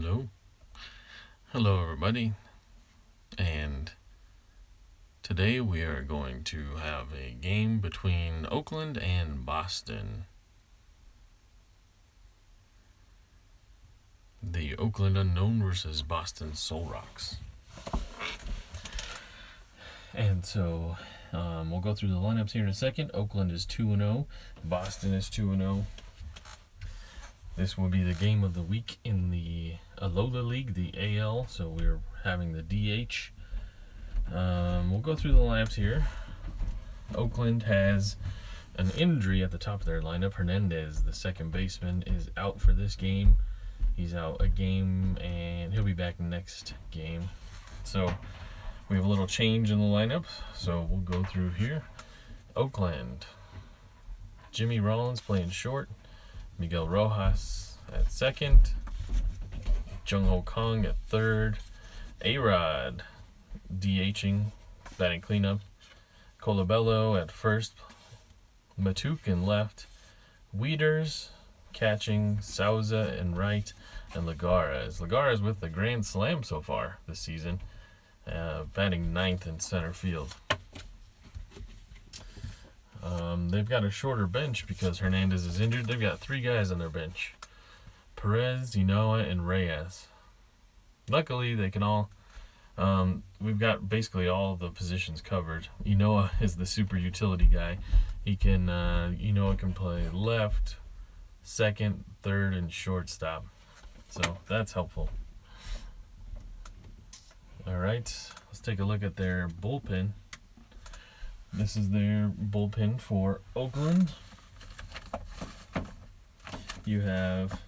Hello. Hello, everybody. And today we are going to have a game between Oakland and Boston. The Oakland Unknown versus Boston Soul Rocks. And so we'll go through the lineups here in a second. Oakland is 2-0. Boston is 2-0. This will be the game of the week in the Alola League, the AL. So we're having the DH. We'll go through the lineups here. Oakland has an injury at the top of their lineup. Hernandez, the second baseman, is out for this game. He's out a game, and he'll be back next game. So we have a little change in the lineup. So we'll go through here. Oakland. Jimmy Rollins playing short. Miguel Rojas at second. Jung Ho Kong at third. A-Rod DHing, batting cleanup. Colabello at first. Matuk in left. Weeders catching. Souza in right. And Lagares. Lagares with the grand slam so far this season. Batting ninth in center field. They've got a shorter bench because Hernandez is injured. They've got three guys on their bench. Perez, Ynoa, and Reyes. Luckily, they can all... we've got basically all the positions covered. Ynoa is the super utility guy. He can... Ynoa can play left, second, third, and shortstop. So that's helpful. Alright, let's take a look at their bullpen. This is their bullpen for Oakland. You have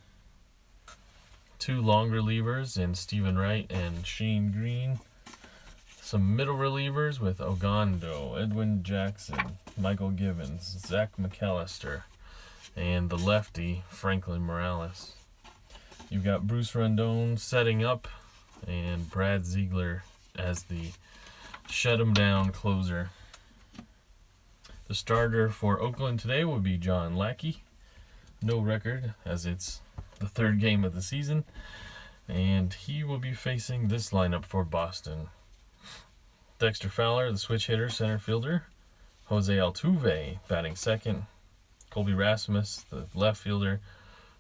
two long relievers in Stephen Wright and Shane Green. Some middle relievers with Ogando, Edwin Jackson, Michael Givens, Zach McAllister, and the lefty, Franklin Morales. You've got Bruce Rendon setting up and Brad Ziegler as the shut-him-down closer. The starter for Oakland today will be John Lackey. No record, as it's the third game of the season. And he will be facing this lineup for Boston. Dexter Fowler, the switch hitter, center fielder. Jose Altuve, batting second. Colby Rasmus, the left fielder.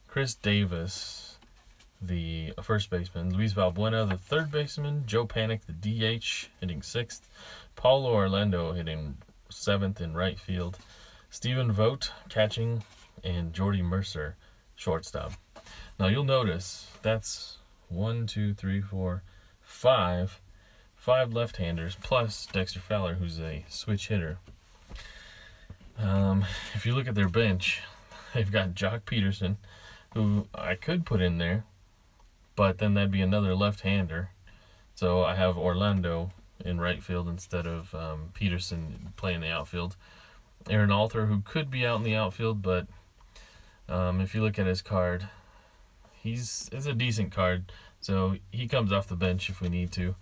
Chris Davis, the first baseman. Luis Valbuena, the third baseman. Joe Panik, the DH, hitting sixth. Paulo Orlando hitting seventh in right field. Stephen Vogt catching, and Jordy Mercer shortstop. Now you'll notice that's 5 left-handers plus Dexter Fowler, who's a switch hitter. If you look at their bench, they've got Jock Peterson, who I could put in there, but then that'd be another left-hander. So I have Orlando in right field instead of Peterson playing the outfield. Aaron Alter, who could be out in the outfield, but if you look at his card, it's a decent card, so he comes off the bench if we need to.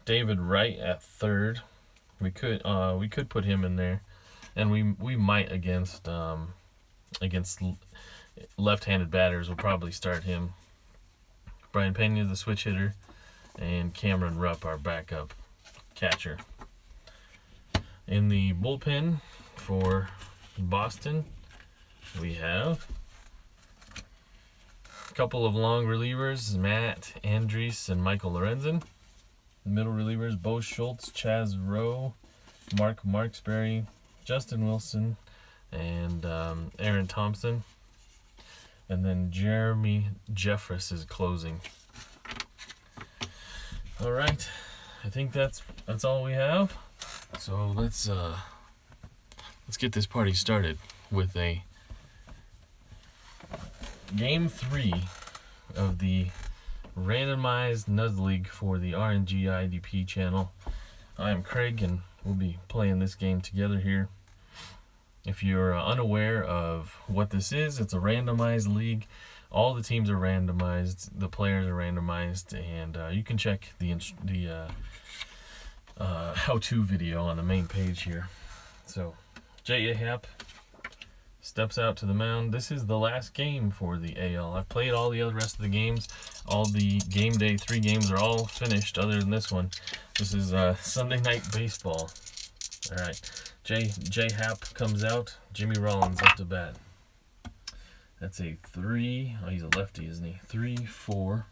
David Wright at third. We could put him in there, and we might against left-handed batters. We'll probably start him. Brian Pena, the switch hitter, and Cameron Rupp, our backup catcher. In the bullpen for Boston, we have a couple of long relievers, Matt Andriese and Michael Lorenzen. Middle relievers, Bo Schultz, Chaz Rowe, Mark Marksberry, Justin Wilson, and Aaron Thompson. And then Jeremy Jeffress is closing. All right. I think that's all we have. So let's get this party started with a game 3 of the randomized Nuz League for the RNGIDP channel. I am Craig, and we'll be playing this game together here. If you're unaware of what this is, it's a randomized league. All the teams are randomized, the players are randomized, and you can check the how-to video on the main page here. So, J.A. Happ, steps out to the mound. This is the last game for the AL. I've played all the other rest of the games. All the game day 3 games are all finished other than this one. This is Sunday Night Baseball. All right, J Happ comes out. Jimmy Rollins up to bat. That's a 3. Oh, he's a lefty, isn't he? 3-4.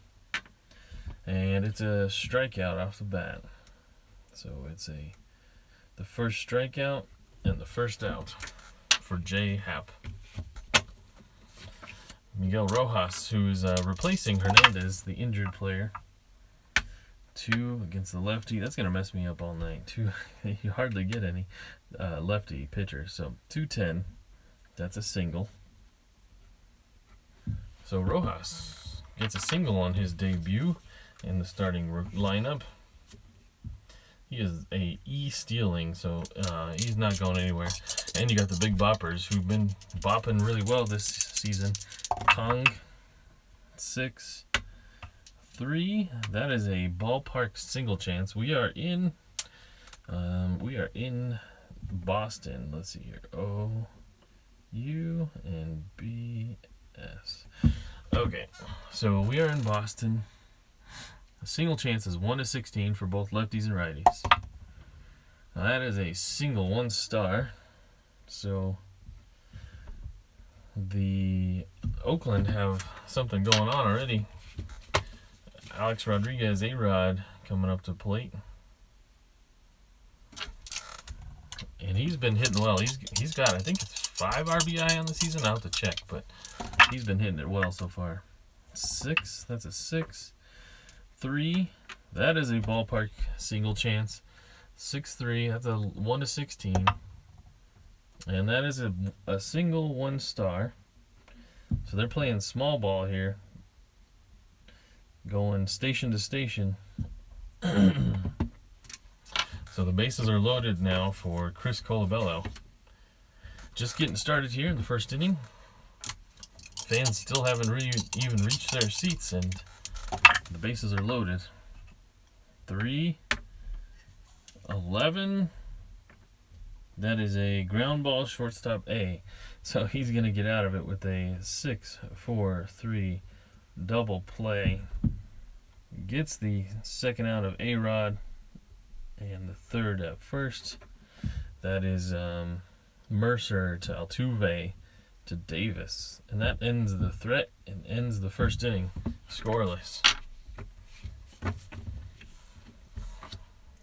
And it's a strikeout off the bat. So it's the first strikeout and the first out for J Happ. Miguel Rojas, who is replacing Hernandez, the injured player. 2 against the lefty. That's going to mess me up all night. 2, you hardly get any lefty pitchers. So 2-10. That's a single. So Rojas gets a single on his debut in the starting lineup. He is a E-stealing, so he's not going anywhere. And you got the big boppers who've been bopping really well this season. Kong, 6-3. That is a ballpark single chance. We are in Boston. Let's see here. O-U and B-S. Okay, so we are in Boston. The single chance is 1-16 for both lefties and righties. Now that is a single 1 star. So the Oakland have something going on already. Alex Rodriguez, A-Rod, coming up to plate. And he's been hitting well. He's got, I think it's 5 RBI on the season. I'll have to check, but he's been hitting it well so far. 6, that's a 6. 3, that is a ballpark single chance. 6-3, that's a 1-16. And that is a single 1 star. So they're playing small ball here. Going station to station. So the bases are loaded now for Chris Colabello. Just getting started here in the first inning. Fans still haven't really even reached their seats, and the bases are loaded. 3-11. That is a ground ball, shortstop A. So he's going to get out of it with a 6-4-3 double play. Gets the second out of A-Rod and the third at first. That is Mercer to Altuve to Davis. And that ends the threat and ends the first inning scoreless.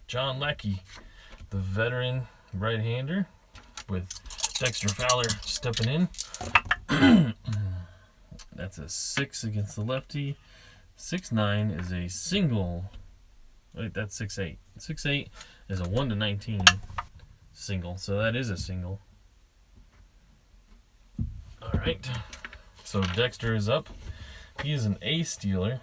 John Leckie, the veteran right-hander, with Dexter Fowler stepping in. That's a 6 against the lefty. 6-9 is a single. Wait, that's 6-8. 6-8 is a 1-19 single, so that is a single. All right, so Dexter is up. He is an A-stealer.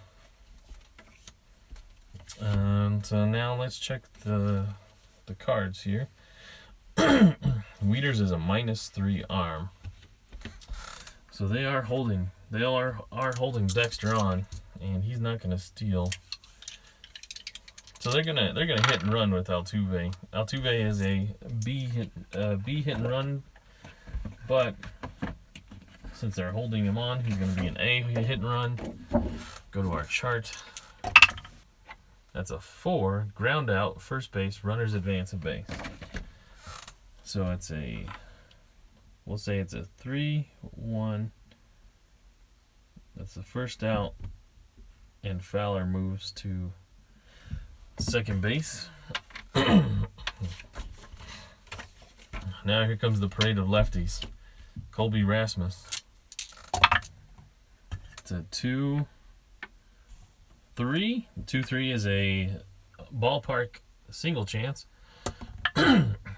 So now let's check the cards here. Wieters is a -3 arm. So they are holding Dexter on, and he's not gonna steal. So they're gonna hit and run with Altuve. Altuve is a B hit and run, but since they're holding him on, he's gonna be an A hit and run. Go to our chart. That's a 4, ground out, first base, runners advance at base. So it's we'll say it's a 3-1. That's the first out, and Fowler moves to second base. Now here comes the parade of lefties. Colby Rasmus. It's a 2-3. 2-3 is a ballpark single chance.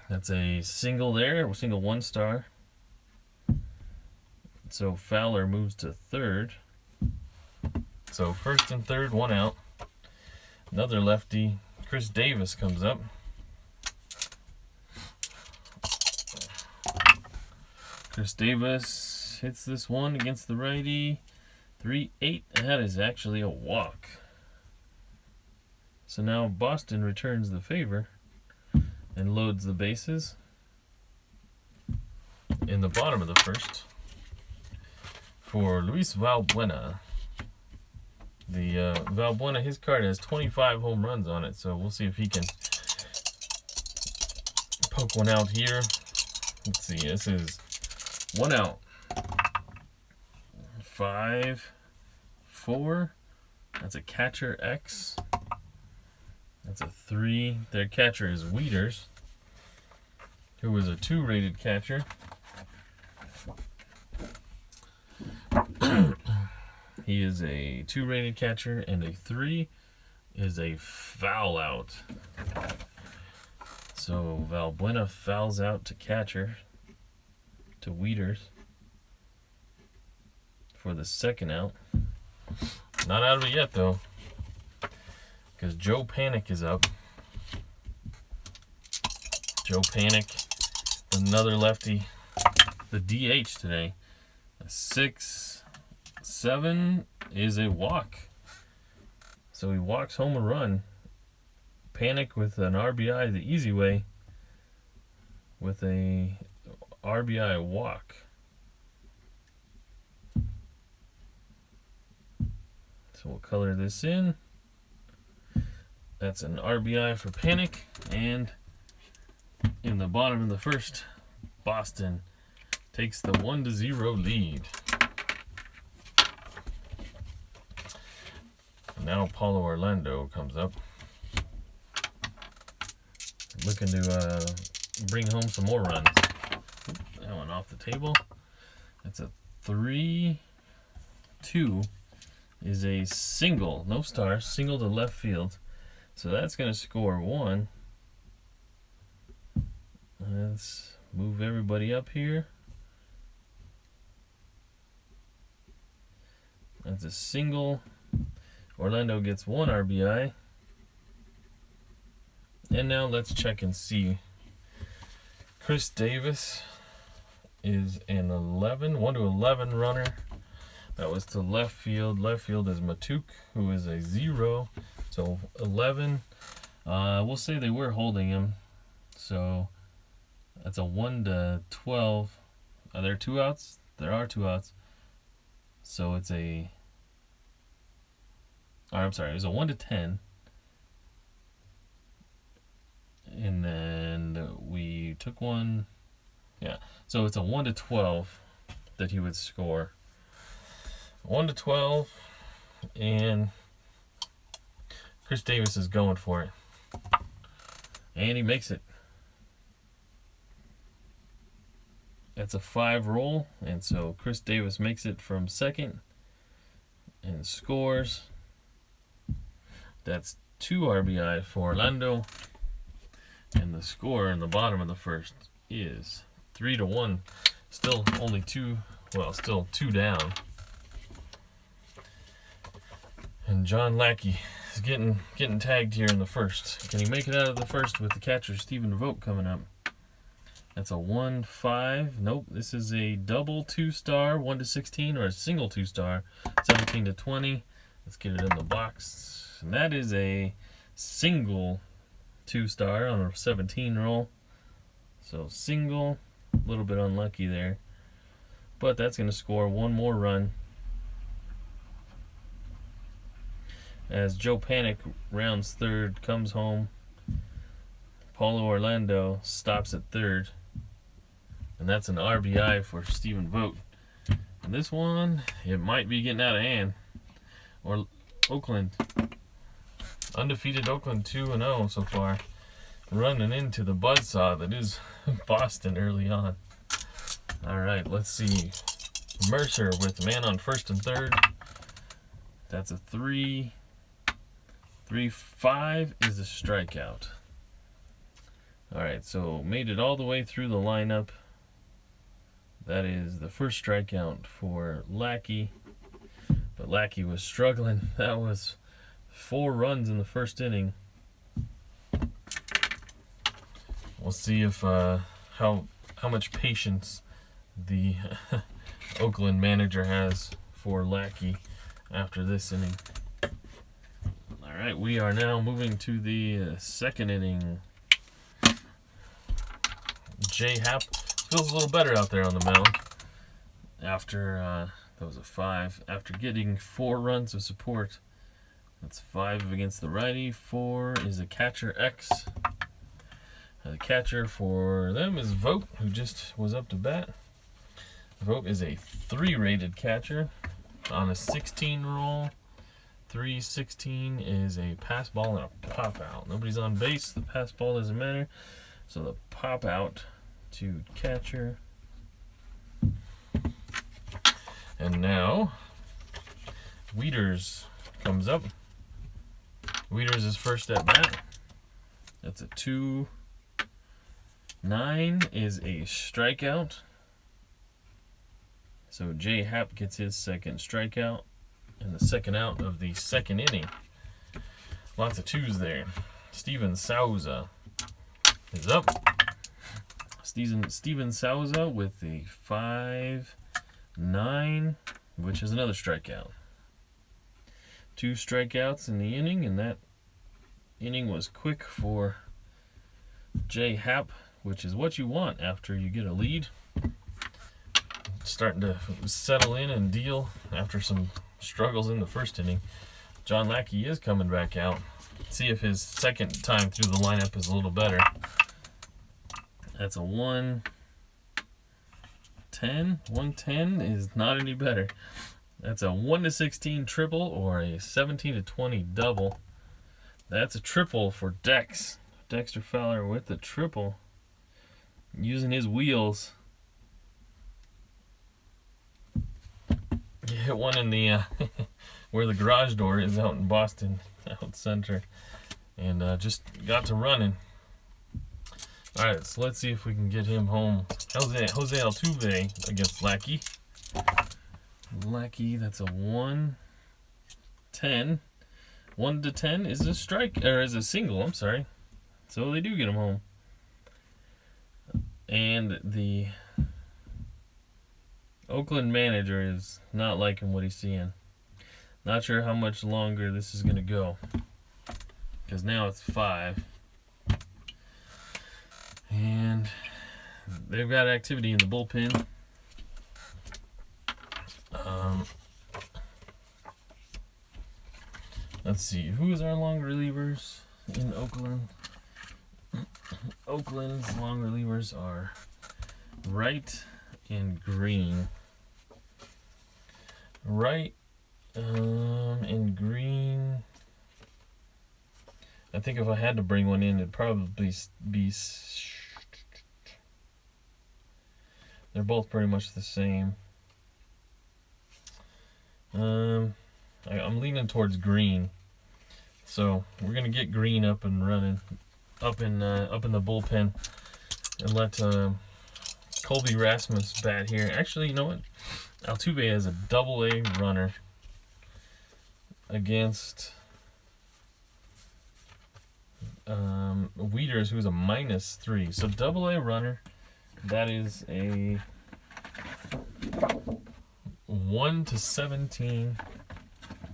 That's a single there, single 1 star. So Fowler moves to third. So first and third, 1 out. Another lefty, Chris Davis, comes up. Chris Davis hits this one against the righty. 3-8, that is actually a walk. So now Boston returns the favor and loads the bases. In the bottom of the first, for Luis Valbuena. The Valbuena, his card has 25 home runs on it, so we'll see if he can poke one out here. Let's see, this is 1 out. 5, 4. That's a catcher X. That's a 3. Their catcher is Wieters, who was a 2 rated catcher. He is a 2 rated catcher, and a 3 is a foul out. So Valbuena fouls out to catcher, to Wieters, for the second out. Not out of it yet, though, because Joe Panic is up. Joe Panic, another lefty, the DH today. A 6, 7 is a walk. So he walks home a run. Panic with an RBI the easy way, with a RBI walk. So we'll color this in. That's an RBI for Panic. And in the bottom of the first, Boston takes the 1-0 lead. Now Paulo Orlando comes up, looking to bring home some more runs. Oop, that one off the table. That's a 3-2. Is a single, no star, single to left field. So that's going to score 1. Let's move everybody up here. That's a single. Orlando gets 1 RBI. And now let's check and see. Chris Davis is an 1-11 runner. That was to left field. Left field is Matuk, who is a 0. So 11. We'll say they were holding him. So that's a 1-12. Are there 2 outs? There are 2 outs. So it's a... I'm sorry, it was a 1-10. And then we took 1. Yeah, so it's a 1-12 that he would score. 1-12, and Chris Davis is going for it. And he makes it. That's a 5 roll, and so Chris Davis makes it from second and scores. That's 2 RBI for Orlando. And the score in the bottom of the first is 3-1. Still only 2, well, still 2 down. And John Lackey is getting tagged here in the first. Can he make it out of the first with the catcher Stephen Vogt coming up? That's a 1-5. Nope, this is a double 2-star, 1-16, or a single 2-star, 17-20. Let's get it in the box. And that is a single 2-star on a 17 roll. So single, a little bit unlucky there. But that's going to score 1 more run. As Joe Panic rounds third, comes home. Paulo Orlando stops at third. And that's an RBI for Stephen Vogt. And this one, it might be getting out of hand. Or Oakland. Undefeated Oakland 2-0 so far. Running into the buzzsaw that is Boston early on. Alright, let's see. Mercer with man on first and third. That's a 3. 3-5 is a strikeout. Alright, so made it all the way through the lineup. That is the first strikeout for Lackey. But Lackey was struggling. That was 4 runs in the first inning. We'll see if how much patience the Oakland manager has for Lackey after this inning. Alright, we are now moving to the second inning. J-Hap feels a little better out there on the mound after that was a 5. After getting 4 runs of support. That's 5 against the righty. 4 is a catcher X. The catcher for them is Vogt, who just was up to bat. Vogt is a 3 rated catcher on a 16 roll. 3-16 is a pass ball and a pop out. Nobody's on base. The pass ball doesn't matter. So the pop out to catcher. And now Wieters comes up. Wieters is first at bat. That's a 2. 9 is a strikeout. So Jay Happ gets his second strikeout and the second out of the second inning. Lots of 2s there. Steven Souza is up. Steven Souza with a 5-9, which is another strikeout. 2 strikeouts in the inning, and that inning was quick for Jay Happ, which is what you want after you get a lead. Starting to settle in and deal after some struggles in the first inning. John Lackey is coming back out. See if his second time through the lineup is a little better. That's a 1-10. 110 is not any better. That's a 1-16 triple or a 17-20 double. That's a triple for Dex. Dexter Fowler with the triple. Using his wheels. You hit one in the where the garage door is out in Boston, out center, and just got to running. All right, so let's see if we can get him home. Jose Altuve against Lackey. Lackey, that's a 1-10. 1-10 is a strike, or is a single. I'm sorry. So they do get him home. And the Oakland manager is not liking what he's seeing. Not sure how much longer this is going to go. Because now it's 5. And they've got activity in the bullpen. Let's see. Who is our long relievers in Oakland? Oakland's long relievers are Wright and Green. Wright and Green. I think if I had to bring one in, it'd probably be. They're both pretty much the same. I'm leaning towards Green, so we're gonna get Green up and running, up in the bullpen, and let Colby Rasmus bat here. Actually, you know what? Altuve has a double-A runner against Wieters, who's a -3. So double-A runner. That is a 1-17.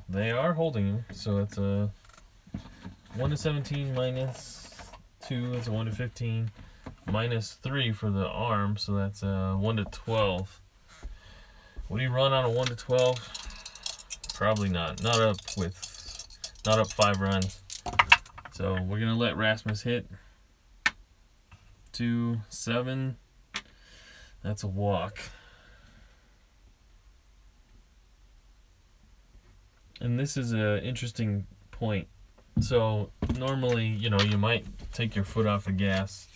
They are holding him, so it's a 1-17 -2. That's a 1-15. -3 for the arm, so that's a 1-12. Would he run on a 1-12? Probably not. Not up 5 runs. So we're gonna let Rasmus hit. 2-7. That's a walk. And this is an interesting point. So normally, you might take your foot off the gas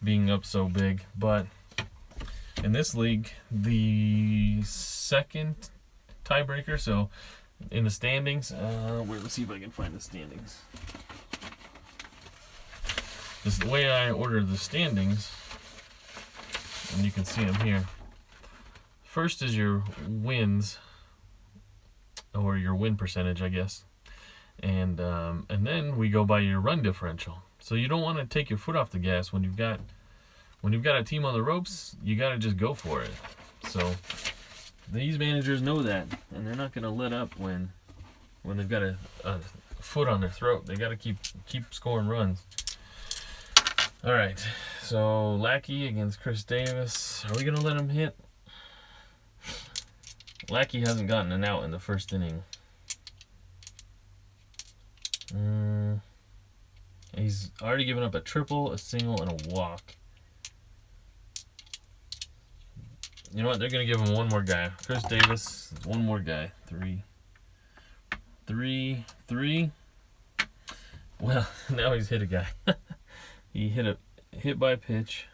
being up so big, but in this league, the second tiebreaker, so in the standings, let's see if I can find the standings. This is the way I order the standings, and you can see them here. First is your wins, or your win percentage, I guess, and then we go by your run differential. So you don't want to take your foot off the gas when you've got a team on the ropes. You got to just go for it. So these managers know that, and they're not going to let up when they've got a foot on their throat. They got to keep scoring runs. All right, so Lackey against Chris Davis. Are we gonna let him hit? Lackey hasn't gotten an out in the first inning. He's already given up a triple, a single, and a walk. You know what? They're going to give him one more guy. Chris Davis, one more guy. 3. Well, now he's hit a guy. He hit by pitch.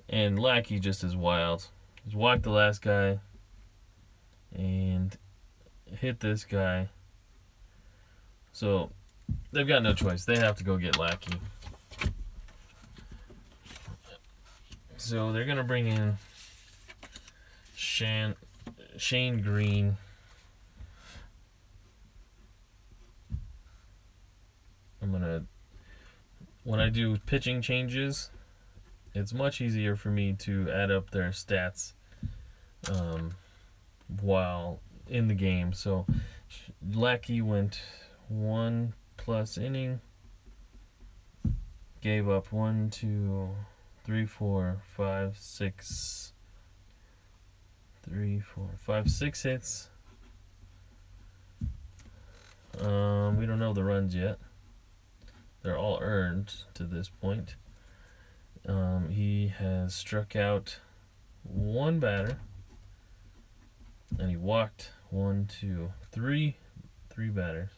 And Lackey just is wild. He's walked the last guy and hit this guy. So they've got no choice. They have to go get Lackey. So they're going to bring in Shane Green. When I do pitching changes, it's much easier for me to add up their stats while in the game. So Lackey went 1+ inning, gave up 1, 2, 3, 4, 5, 6. 3, 4, 5, 6 hits. We don't know the runs yet. They're all earned to this point. He has struck out 1 batter, and he walked 1, 2, 3 batters.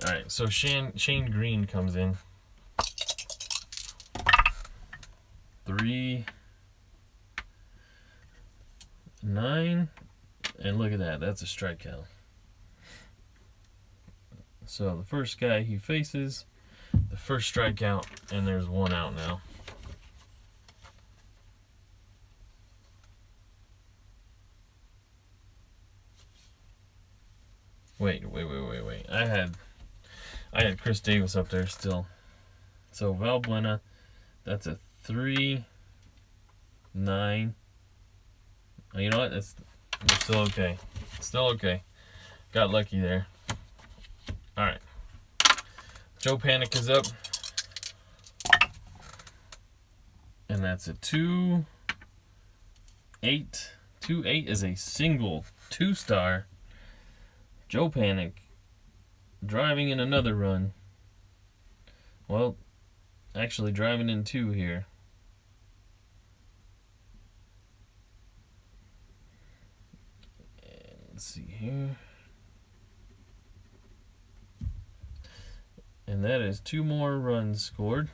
All right, so Shane Green comes in. 3, 9, and look at that. That's a strikeout. So the first guy he faces, the first strikeout, and there's 1 out now. Wait. I had Chris Davis up there still. So Valbuena, that's a 3, 9. Oh, you know what? We're still okay. Still okay. Got lucky there. All right. Joe Panic is up. And that's a 2-8. 2-8 is a single 2-star. Joe Panic driving in another run. Well, actually driving in 2 here. And let's see here. And that is 2 more runs scored.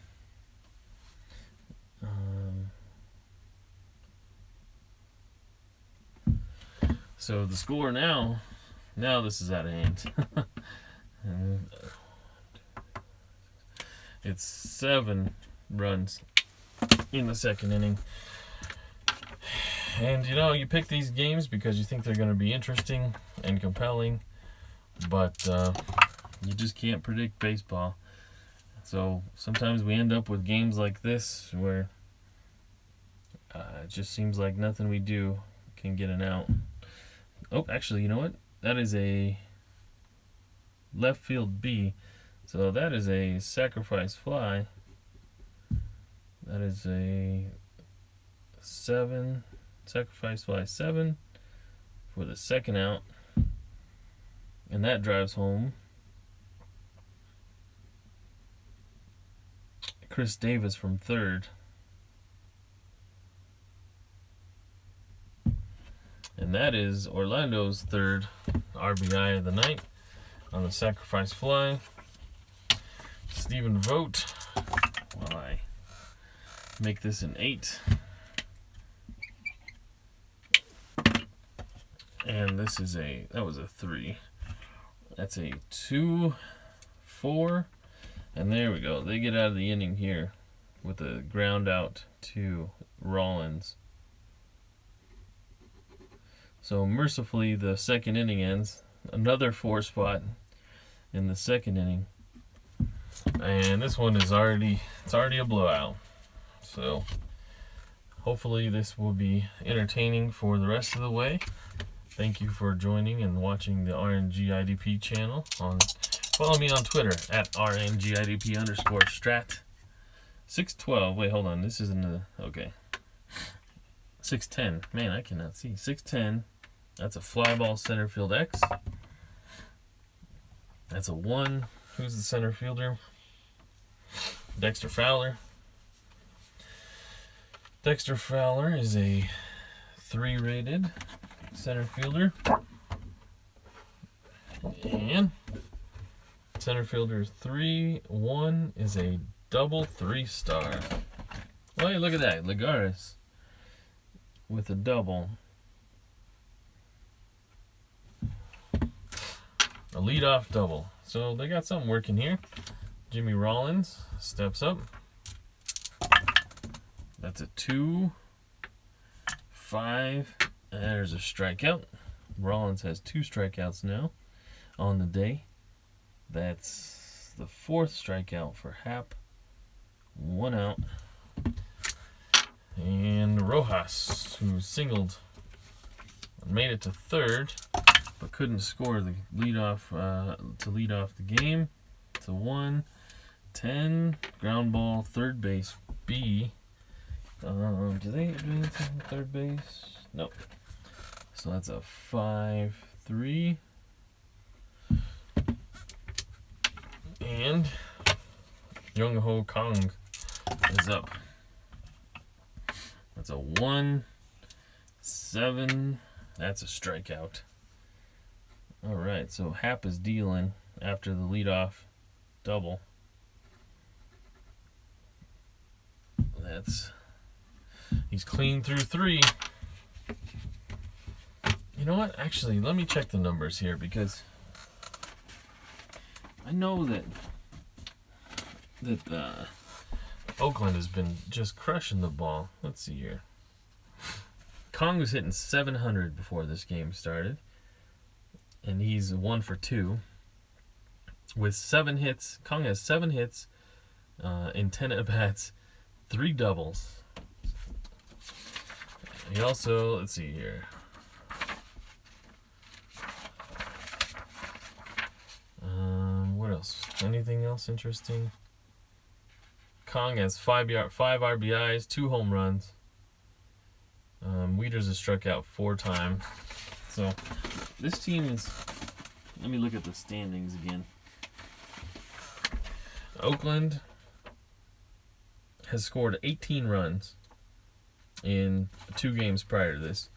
So the score now this is out of hand. It's 7 runs in the second inning. And you pick these games because you think they're going to be interesting and compelling, but you just can't predict baseball. So sometimes we end up with games like this where it just seems like nothing we do can get an out. Oh, actually, you know what? That is a left field B. So that is a sacrifice fly. That is a 7. Sacrifice fly 7 for the second out. And that drives home Chris Davis from third. And that is Orlando's 3rd RBI of the night on the sacrifice fly. Stephen Vogt, while I make this an 8. And this is that was a 3. That's a 2, 4. And there we go. They get out of the inning here with a ground out to Rollins. So mercifully, the second inning ends. Another 4 spot in the second inning. And this one is already a blowout. So hopefully this will be entertaining for the rest of the way. Thank you for joining and watching the RNGIDP channel. Follow me on Twitter at RNGIDP_strat. 612. Wait, hold on. This isn't a. Okay. 610. Man, I cannot see. 610. That's a fly ball center field X. That's a 1. Who's the center fielder? Dexter Fowler. Dexter Fowler is a 3 rated center fielder. And center fielder 3-1 is a double 3-star. Well, look at that. Lagares with a double. A leadoff double. So they got something working here. Jimmy Rollins steps up. That's a 2, 5. There's a strikeout. Rollins has 2 strikeouts now on the day. That's the 4th strikeout for Hap. 1 out. And Rojas, who singled and made it to 3rd, but couldn't score the leadoff to lead off the game. It's a 1, 10, ground ball, 3rd base B. Do they advance on 3rd base? Nope. So that's a 5-3. And Young Ho Kong is up. That's a 1, 7. That's a strikeout. Alright, so Hap is dealing after the leadoff double. He's clean through 3. You know what? Actually, let me check the numbers here because I know that Oakland has been just crushing the ball. Let's see here. Kong was hitting 700 before this game started, and he's 1 for 2 with 7 hits. Kong has 7 hits in 10 at-bats, 3 doubles. He also, let's see here. What else? Anything else interesting? Kong has 5 RBIs, 2 home runs. Wieters has struck out 4 times. So this team is. Let me look at the standings again. Oakland has scored 18 runs in 2 games prior to this.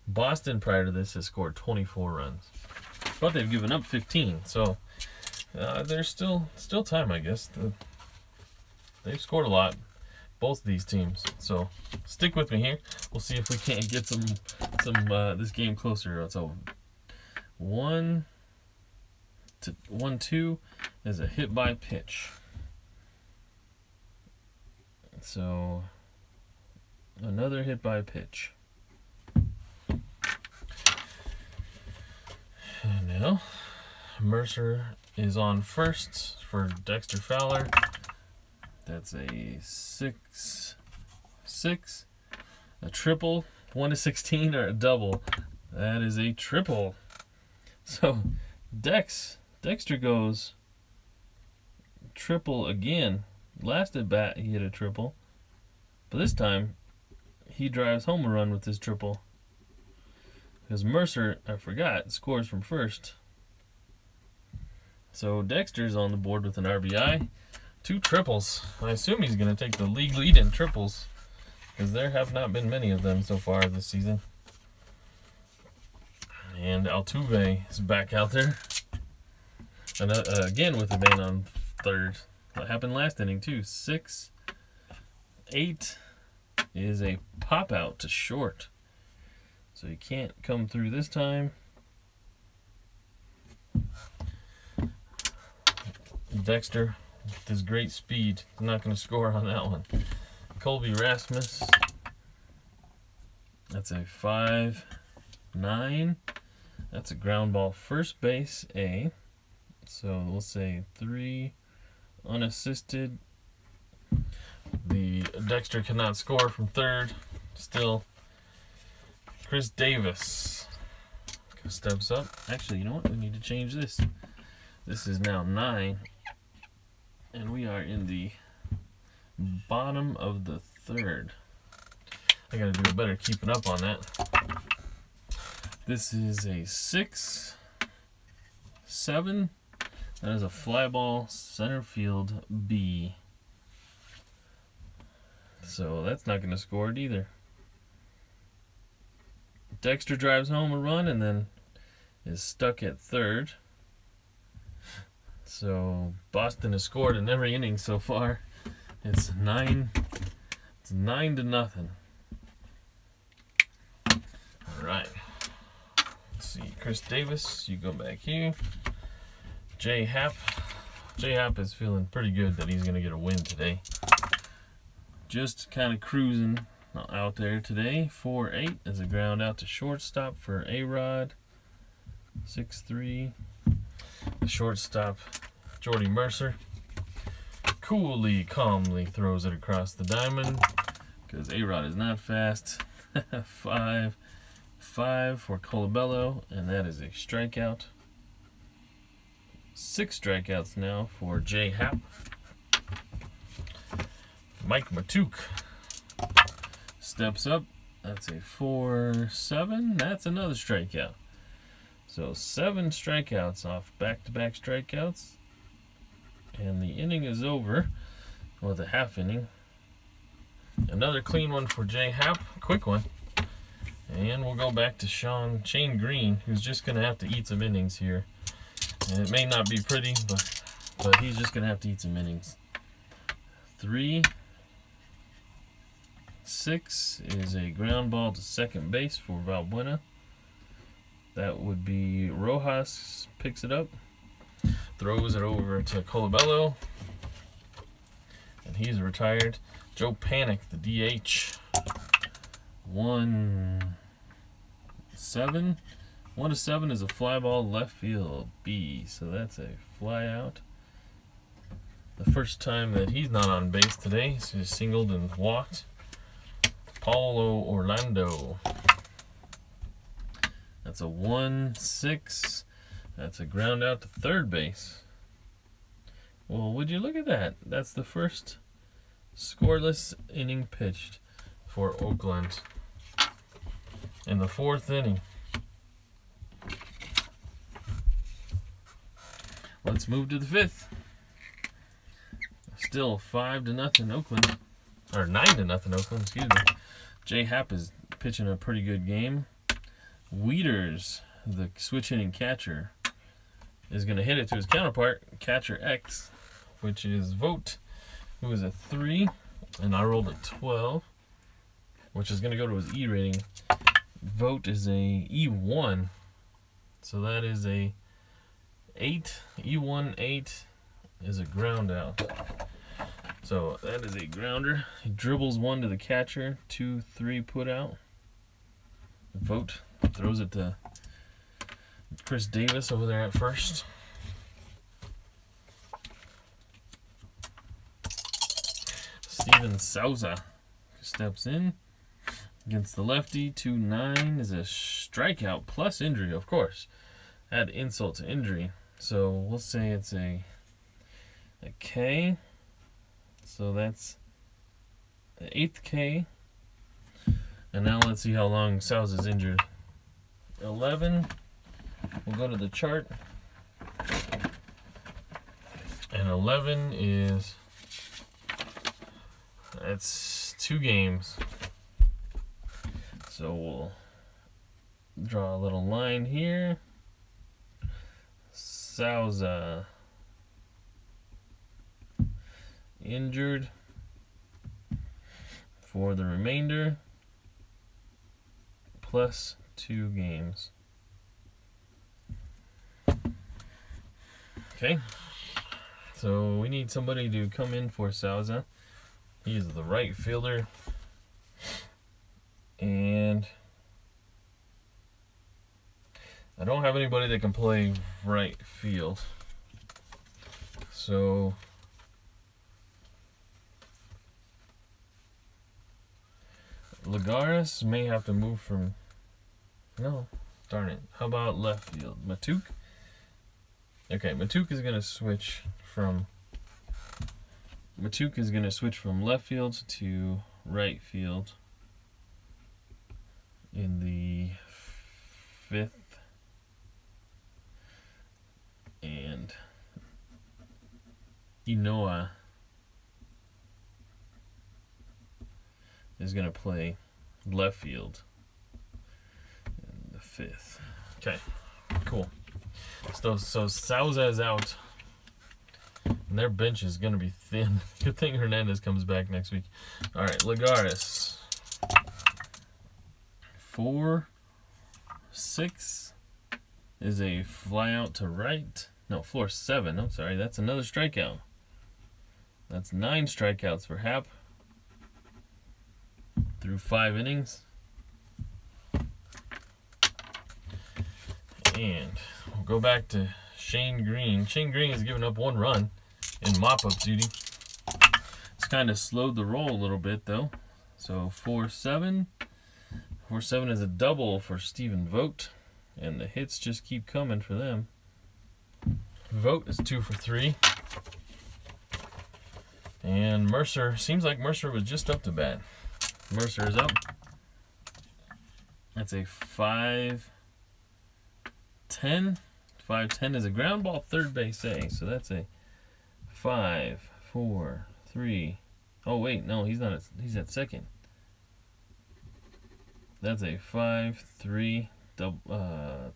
Boston prior to this has scored 24 runs, but they've given up 15. So there's still time, I guess. They've scored a lot, both of these teams. So stick with me here. We'll see if we can't get some this game closer. So 1-2 is a hit by pitch. So another hit by pitch. And now Mercer is on first for Dexter Fowler. That's a 6, a triple, 1-16, or a double. That is a triple. So Dexter goes triple again. Last at bat he hit a triple, but this time he drives home a run with this triple. Because Mercer, I forgot, scores from first. So Dexter's on the board with an RBI. 2 triples. I assume he's going to take the league lead in triples, because there have not been many of them so far this season. And Altuve is back out there. And again with a man on 3rd. That happened last inning too. 6-8 is a pop out to short. So he can't come through this time. Dexter, with his great speed, is not going to score on that one. Colby Rasmus, that's a 5-9. That's a ground ball, first base A. So we'll say 3 unassisted. The Dexter cannot score from 3rd. Still, Chris Davis steps up. Actually, you know what? We need to change this. This is now 9, and we are in the bottom of the 3rd. I gotta do a better keeping up on that. This is a 6, 7. That is a fly ball center field B. So that's not going to score it either. Dexter drives home a run and then is stuck at 3rd. So Boston has scored in every inning so far. It's 9 to nothing. All right. Let's see. Chris Davis, you go back here. J Happ. J Happ is feeling pretty good that he's going to get a win today. Just kind of cruising out there today. 4-8 as a ground out to shortstop for A-Rod. 6-3. The shortstop, Jordy Mercer, coolly, calmly throws it across the diamond because A-Rod is not fast. 5-5 for Colabello, and that is a strikeout. 6 strikeouts now for J Happ. Mike Matuk steps up. That's a 4-7. That's another strikeout. So 7 strikeouts off back-to-back strikeouts. And the inning is over with a half inning. Another clean one for J Happ. Quick one. And we'll go back to Shane Green, who's just going to have to eat some innings here. And it may not be pretty, but he's just going to have to eat some innings. 3-6 is a ground ball to second base for Valbuena. That would be Rojas picks it up, throws it over to Colabello, and he's retired. Joe Panic, the DH. 1-7. 1-7 is a fly ball left field B, so that's a fly out. The first time that he's not on base today, so he's singled and walked. Paulo Orlando. That's a 1-6. That's a ground out to third base. Well, would you look at that? That's the first scoreless inning pitched for Oakland in the 4th inning. Let's move to the 5th. Still 5-0 Oakland, or 9-0 Oakland. Excuse me. J Happ is pitching a pretty good game. Wieters, the switch hitting catcher, is going to hit it to his counterpart, catcher X, which is Vogt, who is a 3, and I rolled a 12, which is going to go to his E rating. Vogt is a E1, so that is a 8. E1 8 is a ground out. So that is a grounder. He dribbles one to the catcher, 2-3 put out. Vogt throws it to Chris Davis over there at first. Steven Souza steps in against the lefty. 2-9 is a strikeout plus injury, of course. Add insult to injury. So we'll say it's a K. So that's the 8th K. And now let's see how long Sousa's injured. 11. We'll go to the chart. And 11 is... that's 2 games. So we'll draw a little line here. Sousa injured for the remainder, plus 2 games. Okay, so we need somebody to come in for Sousa. He is the right fielder, and I don't have anybody that can play right field. So Lagares may have to move from... no, Darn it. How about left field? Matuk? Okay, Matuk is gonna switch from left field to right field in the 5th. And Inoa is going to play left field in the 5th. Okay, cool. So Souza is out, and their bench is going to be thin. Good thing Hernandez comes back next week. All right, Lagares. 4-6 is a fly out to right. No, 4-7. I'm sorry, that's another strikeout. That's 9 strikeouts for Happ through 5 innings. And we'll go back to Shane Green. Shane Green has given up 1 run in mop-up duty. It's kind of slowed the roll a little bit, though. So 4-7. 4-7 is a double for Stephen Vogt. And the hits just keep coming for them. Vogt is 2 for 3. And Mercer, seems like Mercer was just up to bat. Mercer is up. That's a 5-10. 5-10 is a ground ball third base A. So that's a 5-4-3. Oh wait, no, he's not. He's at second. That's a 5-3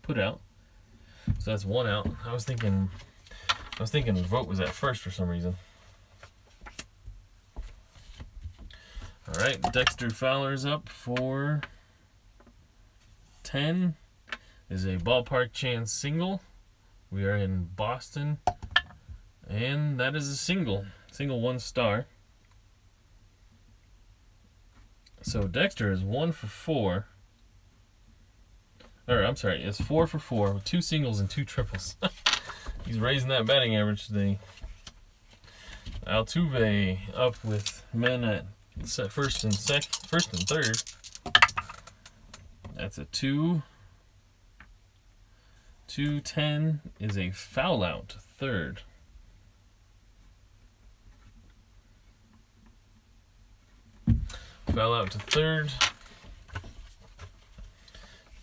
put out. So that's 1 out. I was thinking Vogt was at first for some reason. All right, Dexter Fowler's up for 10. Is a ballpark chance single. We are in Boston, and that is a single 1 star. So Dexter is 1 for 4. Or I'm sorry, it's 4 for 4 with 2 singles and 2 triples. He's raising that batting average today. Altuve up with men at first and third. That's a 2. 2-10 is a foul out to third. Foul out to third.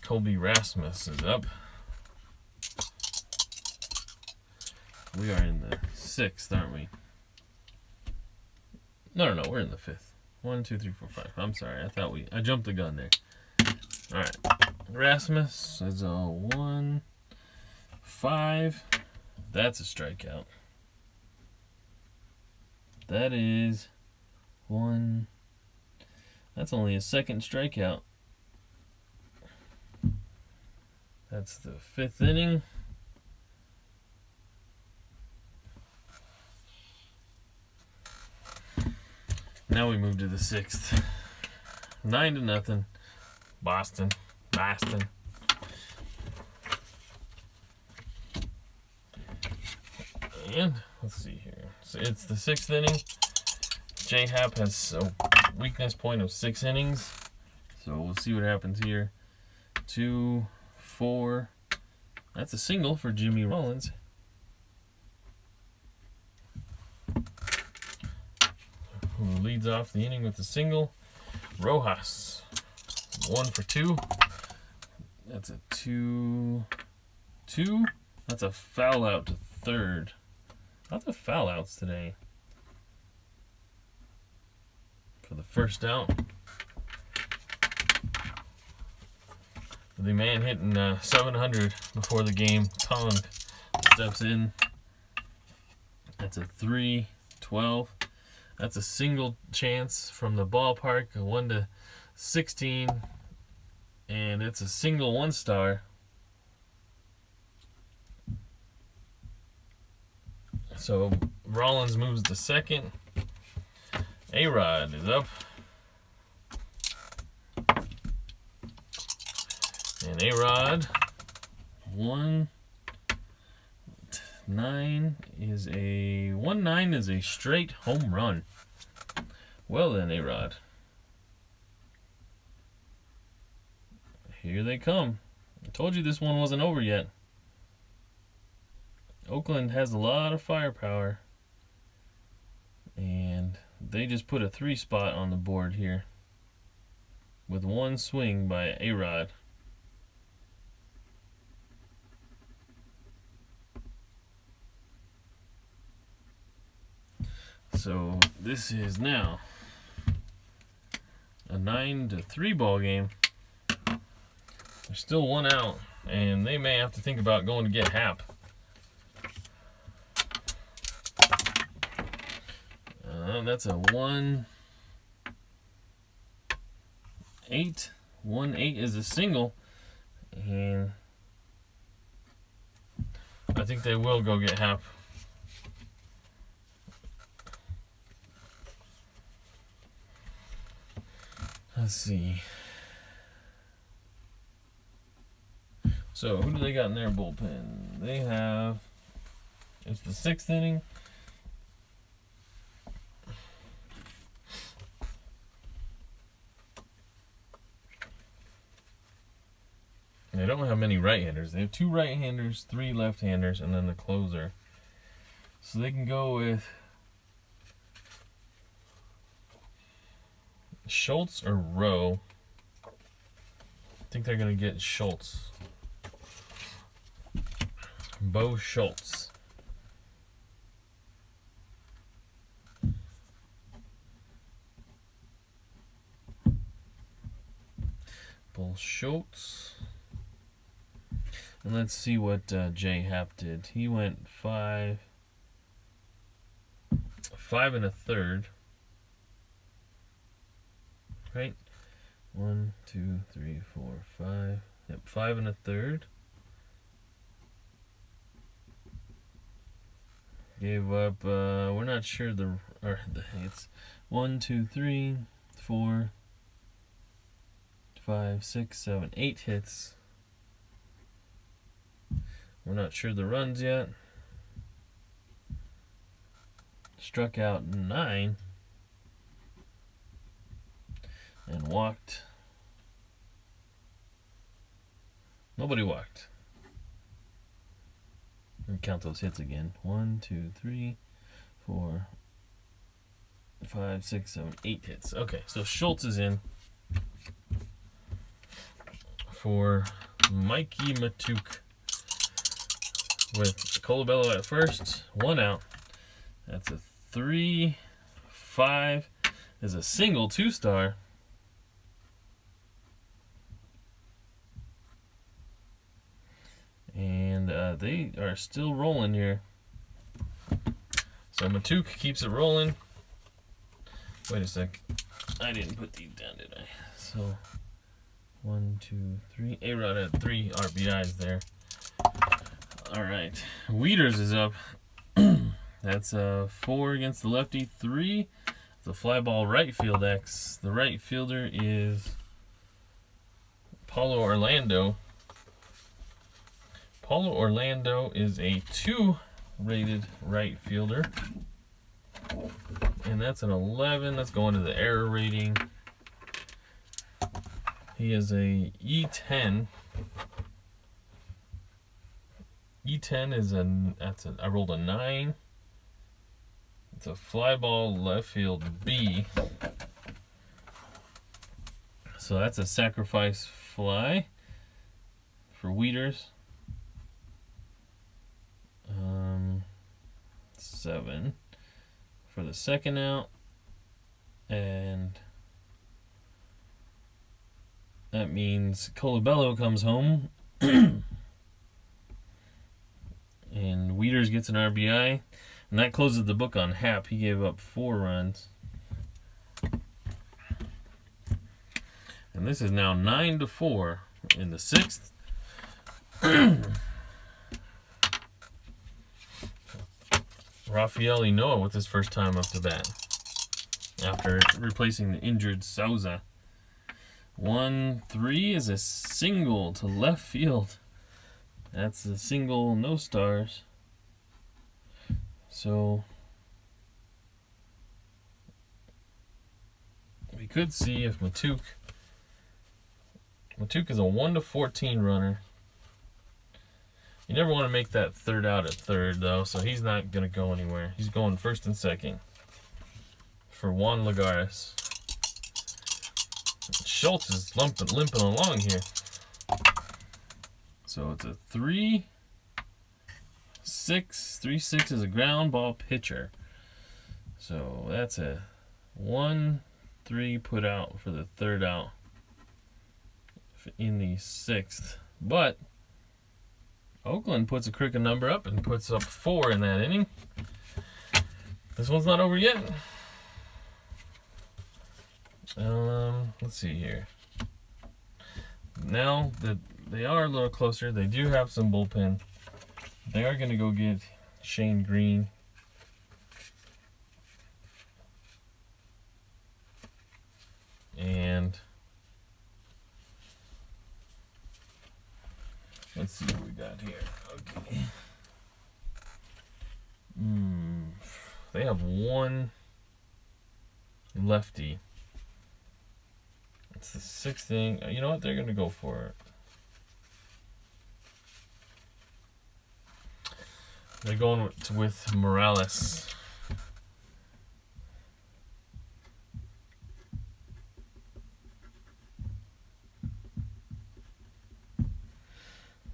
Colby Rasmus is up. We are in the 6th, aren't we? No, we're in the 5th. 1, 2, 3, 4, 5. I'm sorry, I jumped the gun there. All right, Rasmus is a 1-5. That's a strikeout. That is 1. That's only a 2nd strikeout. That's the 5th inning. Now we move to the 6th. 9-0. Boston. And let's see here. So it's the 6th inning. J-Hap has a weakness point of 6 innings. So we'll see what happens here. 2, 4. That's a single for Jimmy Rollins. Who leads off the inning with a single. Rojas, 1 for 2. That's a 2-2. That's a foul out to third. Lots of foul outs today. For the first out. The man hitting 700 before the game, Tong, steps in. That's a 3-12. That's a single chance from the ballpark, a 1-16. And it's a single 1 star. So Rollins moves to second. A-Rod is up. And A-Rod, 1-9 is a straight home run. Well then, A-Rod. Here they come. I told you this one wasn't over yet. Oakland has a lot of firepower. And they just put a 3 spot on the board here. With one swing by A-Rod. So this is now a 9-3 ball game. There's still one out, and they may have to think about going to get Hap. That's a 1-8. 1-8 is a single, and I think they will go get Hap. Let's see. So, who do they got in their bullpen? They have... It's the 6th inning. They don't have many right-handers. They have 2 right-handers, 3 left-handers, and then the closer. So they can go with Schultz or Rowe. I think they're going to get Schultz. Bo Schultz. Bo Schultz. And let's see what Jay Happ did. He went 5 1/3. Right? 1, 2, 3, 4, 5. Yep, 5 1/3. Gave up. We're not sure it's 1, 2, 3, 4, 5, 6, 7, 8 hits. We're not sure the runs yet. Struck out 9 and walked. Nobody walked. Let me count those hits again. 1, 2, 3, 4, 5, 6, 7, 8 hits. Okay, so Schultz is in for Mikey Matuk with Colabello at first. 1 out. That's a 3-5. There's a single 2-star. And they are still rolling here. So Matuk keeps it rolling. Wait a sec. I didn't put these down, did I? So 1, 2, 3. A-Rod had 3 RBIs there. Alright. Wieters is up. That's 4 against the lefty. 3. The fly ball right field X. The right fielder is Paulo Orlando. Paulo Orlando is a 2 rated right fielder. And that's an 11. That's going to the error rating. He is a E10. E10 is I rolled a 9. It's a fly ball left field B. So that's a sacrifice fly for Wieters. 7 for the second out, and that means Colabello comes home and Wieters gets an RBI, and that closes the book on Hap. He gave up 4 runs, and this is now 9-4 in the 6th. Rafael Inoa with his first time up to bat after replacing the injured Souza. 1-3 is a single to left field. That's a single, no stars. So we could see if Matuk is a 1-14 runner. You never want to make that third out at third, though, so he's not going to go anywhere. He's going first and second for Juan Lagares. Schultz is limping along here. So it's a 3-6. 3-6 is a ground ball pitcher. So that's a 1-3 put out for the third out in the 6th. But Oakland puts a crooked number up and puts up 4 in that inning. This one's not over yet. Let's see here. Now that they are a little closer, they do have some bullpen. They are going to go get Shane Green. And let's see what we got here. Okay. They have one lefty. It's the 6th inning. You know what? They're going to go for it. They're going with Morales.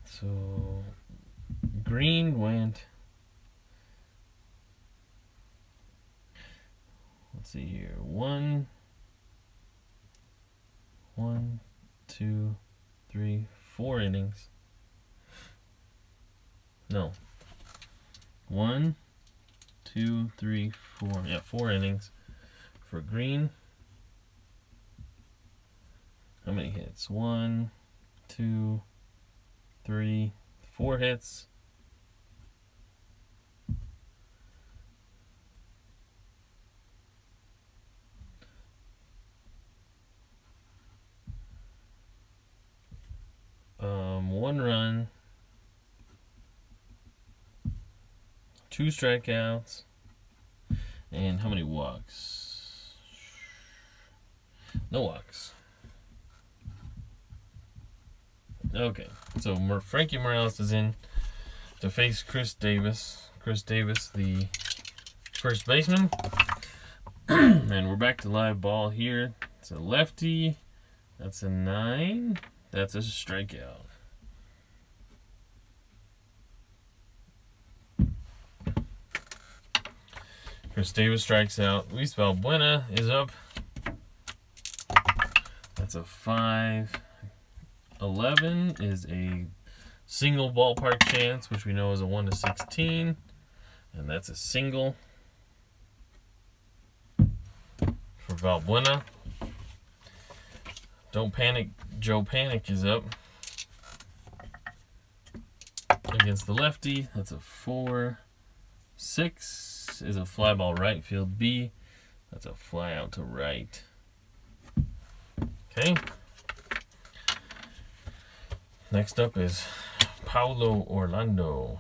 So Green went. Let's see here. 1, 2, 3, 4 innings. No. 1, 2, 3, 4. Yeah, 4 innings for Green. How many hits? 1, 2, 3, 4 hits. One run, 2 strikeouts, and how many walks? No walks. Okay, so Frankie Morales is in to face Chris Davis. Chris Davis, the first baseman. And we're back to live ball here. It's a lefty. That's a 9. That's a strikeout. Chris Davis strikes out. Luis Valbuena is up. That's a 5. 11 is a single ballpark chance, which we know is a 1-16. And that's a single for Valbuena. Don't Panic, Joe Panic is up against the lefty. That's a 4. 6 is a fly ball right field B. That's a fly out to right. Okay. Next up is Paulo Orlando.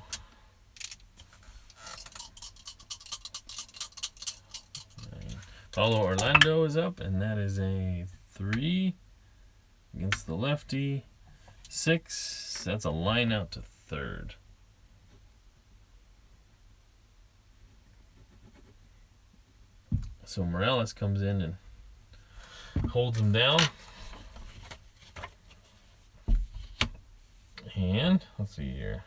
Paulo Orlando is up, and that is a 3 against the lefty. 6, that's a line out to third. So Morales comes in and holds him down. And let's see here.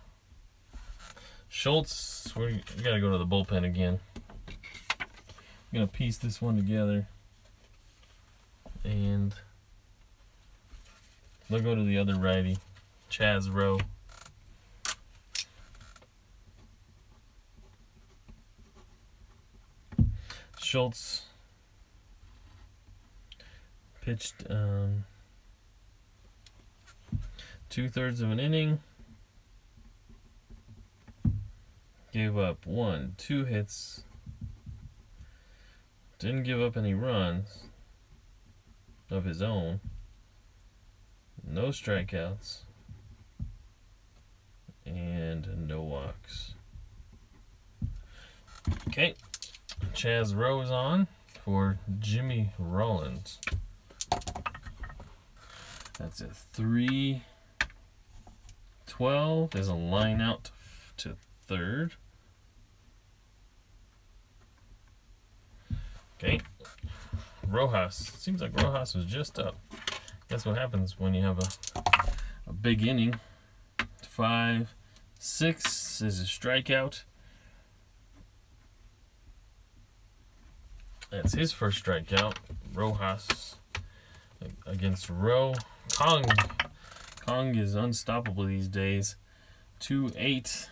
Schultz, we gotta go to the bullpen again. I'm gonna piece this one together. And they'll go to the other righty, Chaz Rowe. Schultz pitched 2/3 of an inning. Gave up 2 hits. Didn't give up any runs of his own. No strikeouts. And no walks. Okay. Chaz Rowe on for Jimmy Rollins. That's a 3-12 12 is a line out to third. Okay. Rojas. Seems like Rojas was just up. That's what happens when you have a big inning. 5-6 is a strikeout. That's his first strikeout. Rojas against Rowe. Kong is unstoppable these days. 2-8.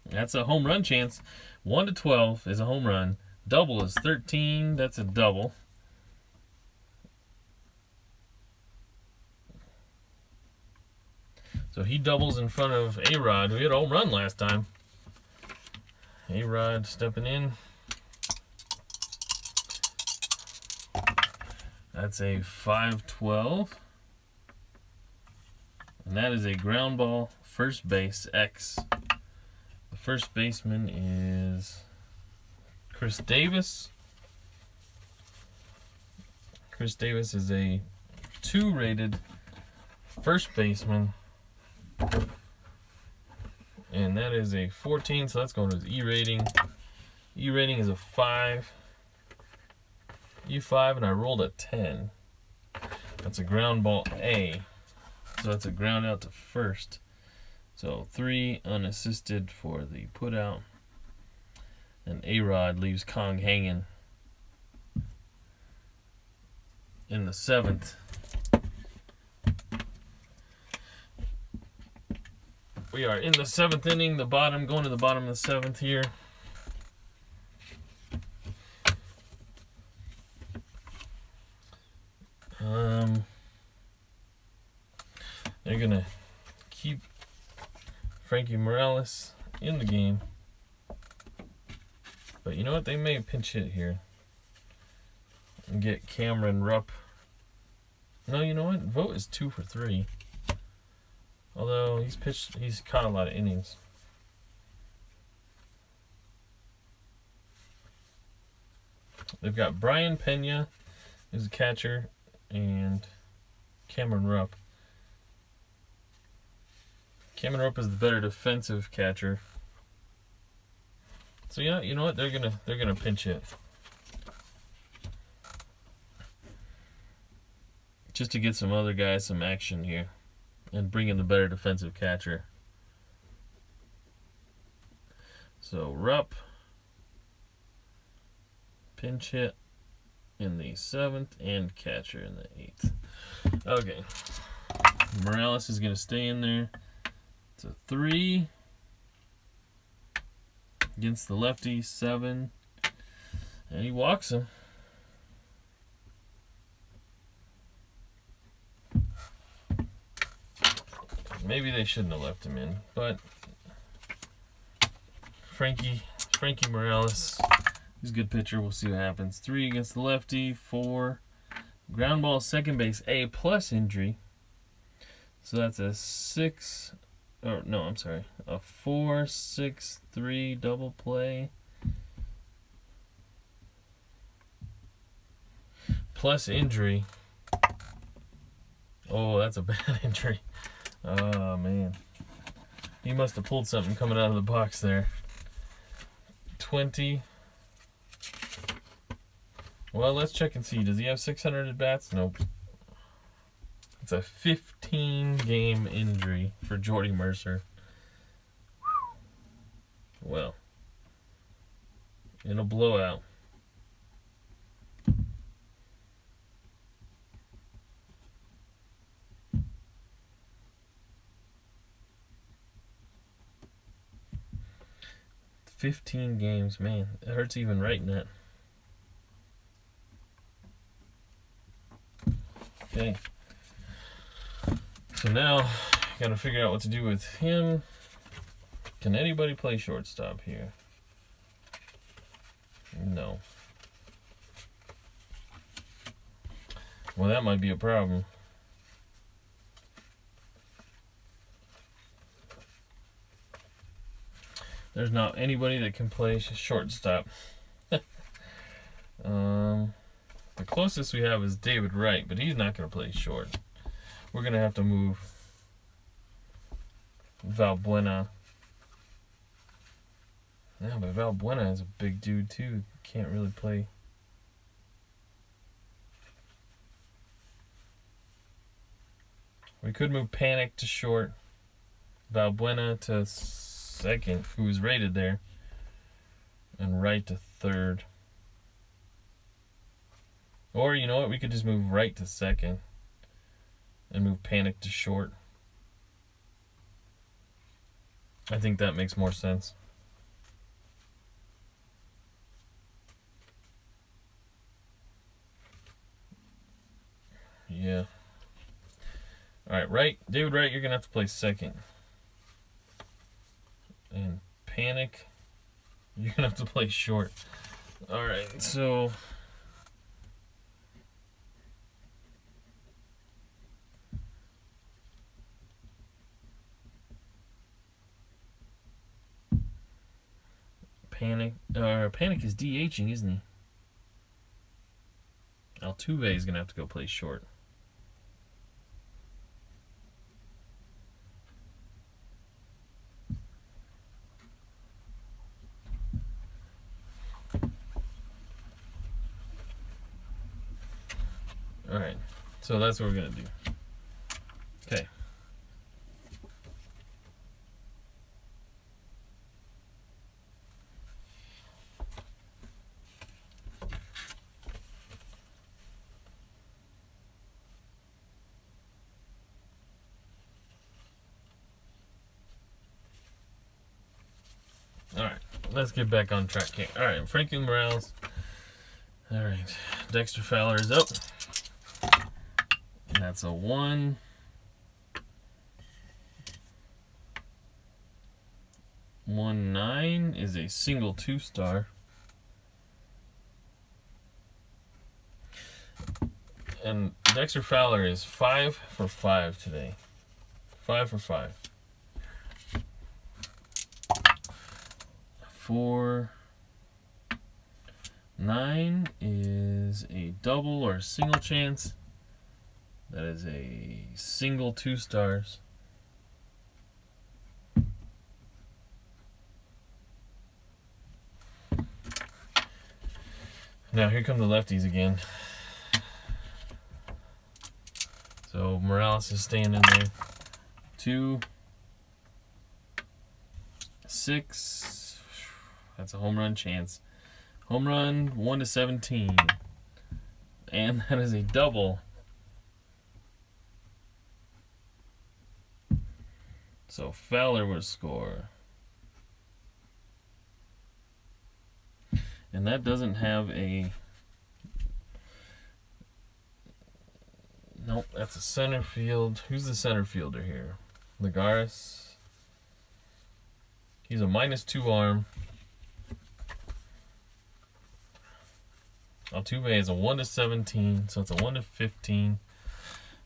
That's a home run chance. 1-12 is a home run. Double is 13. That's a double. So he doubles in front of A-Rod, who hit a home run last time. A-Rod stepping in. That's a 5-12. And that is a ground ball, first base, X. The first baseman is Chris Davis. Chris Davis is a 2-rated first baseman. And that is a 14, so that's going to his E rating. E rating is a 5. E5, and I rolled a 10. That's a ground ball A. So that's a ground out to first. So 3 unassisted for the put out. And A-Rod leaves Kong hanging in the 7th. We are in the 7th inning, going to the bottom of the 7th here. They're going to keep Frankie Morales in the game. But you know what? They may pinch hit here and get Cameron Rupp. No, you know what? Vogt is 2 for 3. Although he's caught a lot of innings. They've got Brian Pena, who's a catcher, and Cameron Rupp. Cameron Rupp is the better defensive catcher. So yeah, you know what? They're gonna pinch hit. Just to get some other guys some action here. And bring in the better defensive catcher. So Rupp, pinch hit in the 7th, and catcher in the 8th. Okay. Morales is going to stay in there. It's a 3. Against the lefty, 7. And he walks him. Maybe they shouldn't have left him in, but Frankie Morales, he's a good pitcher. We'll see what happens. 3 against the lefty, 4. Ground ball, second base, A plus injury. So that's a 6, or no, I'm sorry, a 4-6-3 double play. Plus injury. Oh, that's a bad injury. Oh, man. He must have pulled something coming out of the box there. 20. Well, let's check and see. Does he have 600 at-bats? Nope. It's a 15-game injury for Jordy Mercer. Well, in a blowout. $15 games, man. It hurts even writing that. Okay. So now, gotta figure out what to do with him. Can anybody play shortstop here? No. Well, that might be a problem. There's not anybody that can play shortstop. The closest we have is David Wright, but he's not going to play short. We're going to have to move Valbuena. Yeah, but Valbuena is a big dude too. Can't really play. We could move Panic to short. Valbuena to second, who was rated there. And Wright to third. Or, you know what? We could just move Wright to second. And move Panic to short. I think that makes more sense. Yeah. Alright, Wright. David Wright, you're going to have to play second. And Panic, you're going to have to play short. Alright, so... Panic is DHing, isn't he? Altuve is going to have to go play short. Alright, so that's what we're going to do. Okay. Alright, let's get back on track here. Alright, Frankie Morales. Alright, Dexter Fowler is up. And that's a 1. 1-9 is a single 2-star. And Dexter Fowler is 5 for 5 today. 5 for 5. 4-9 is a double or a single chance. That is a single 2 stars. Now here come the lefties again. So Morales is staying in there. 2, 6. That's a home run chance. Home run 1-17. And that is a double. So Fowler would score. And that doesn't have a... Nope, that's a center field. Who's the center fielder here? Lagares. He's a -2 arm. Altuve is a 1-17, so it's a 1-15.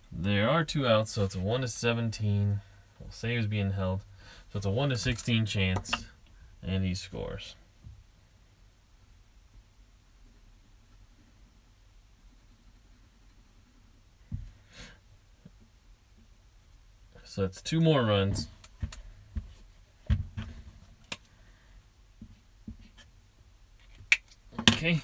There are 2 outs, so it's a 1-17. We'll say he was being held. So it's a 1-16 chance, and he scores. So that's 2 more runs. Okay.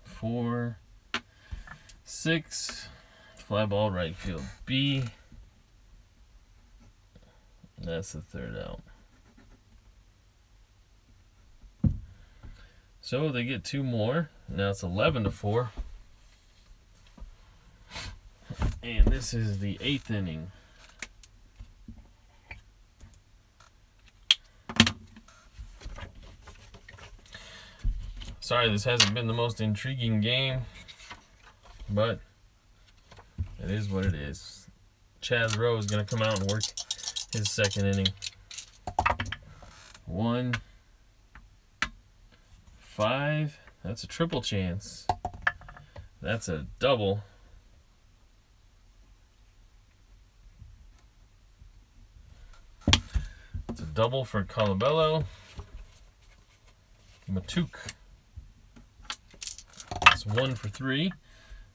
Four, 6, fly ball right field B. That's the 3rd out. So they get 2 more. Now it's 11-4. And this is the 8th inning. Sorry, this hasn't been the most intriguing game, but it is what it is. Chaz Rowe is going to come out and work his 2nd inning. 1, 5. That's a triple chance. That's a double. It's a double for Colabello. Matuk. That's 1 for 3.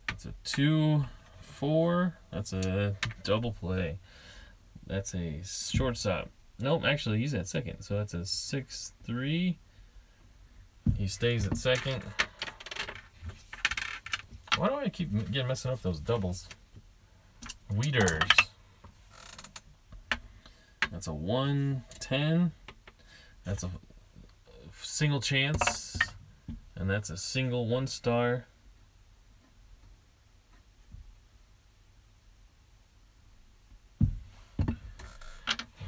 That's a 2-4. That's a double play. That's a shortstop. Nope, actually he's at second. So that's a 6-3. He stays at second. Why do I keep messing up those doubles? Weeders. That's a 1-10. That's a single chance. And that's a single 1-star.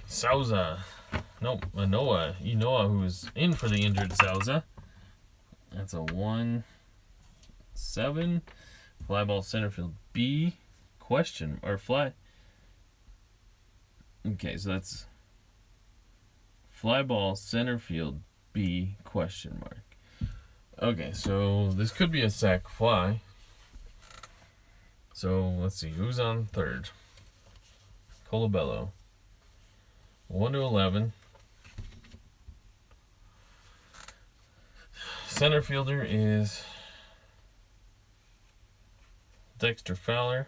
Souza. Nope, Enoa, who is in for the injured Souza. That's a 1-7. Fly ball center field B. Question or fly. Okay, so that's fly ball center field B question mark. Okay, so this could be a sac fly. So let's see who's on third. Colabello. 1-11. Center fielder is Dexter Fowler,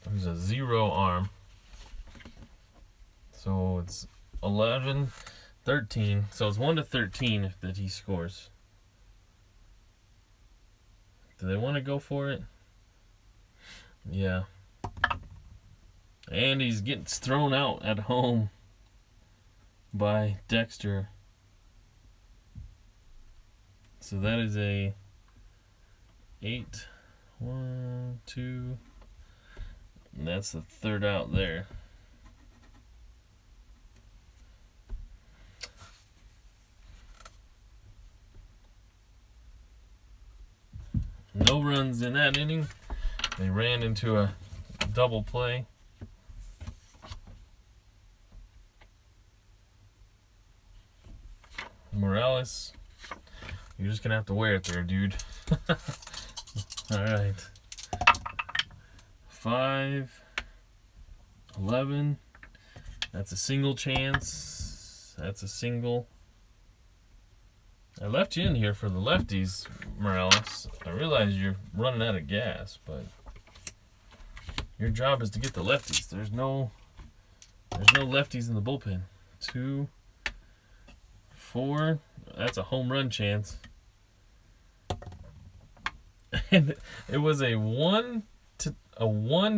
who's a 0 arm. So it's 11-13. So it's 1-13 that he scores. Do they want to go for it? Yeah. And he gets thrown out at home by Dexter. So that is a 8, 1, 2. And that's the third out there. No runs in that inning. They ran into a double play. Morales, you're just gonna have to wear it there, dude. Alright. 5-11. That's a single chance. That's a single. I left you in here for the lefties, Morales. I realize you're running out of gas, but your job is to get the lefties. There's no lefties in the bullpen. 2, 4. That's a home run chance. And it was a 1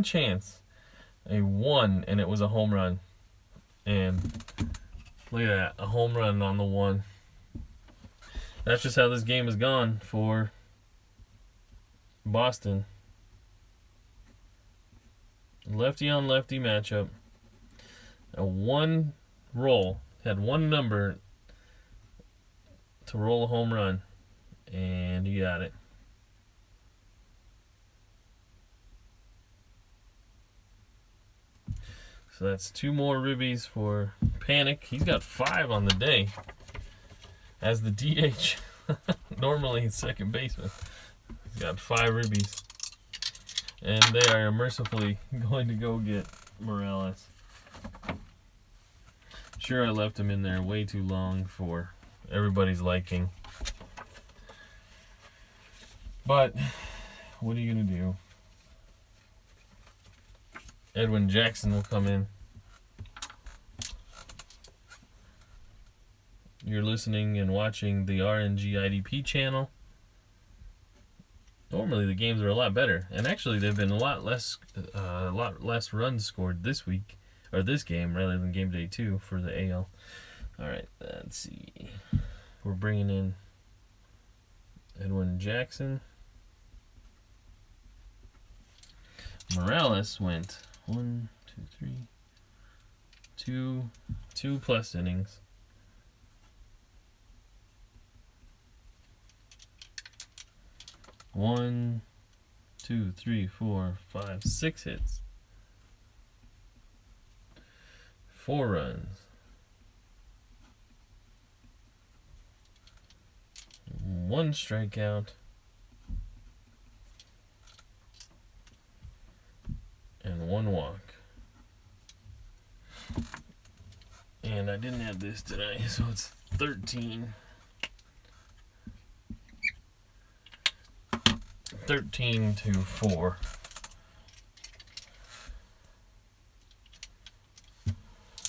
chance. A 1, and it was a home run. And look at that, a home run on the 1. That's just how this game has gone for Boston. Lefty on lefty matchup. A 1 roll. Had 1 number to roll a home run. And he got it. So that's 2 more ribbies for Panic. He's got 5 on the day as the DH. Normally he's second baseman. He's got 5 ribbies. And they are mercifully going to go get Morales. Sure, I left him in there way too long for everybody's liking. But what are you going to do? Edwin Jackson will come in. You're listening and watching the RNGIDP channel. Normally the games are a lot better, and actually they've been a lot less runs scored this week, or this game rather than game day 2 for the AL. All right, let's see. We're bringing in Edwin Jackson. Morales went 1, 2, 3, 2 plus innings. 1, 2, 3, 4, 5, 6 hits. 4 runs. 1 strikeout. And 1 walk. And I didn't add this today, so it's 13. 13-4.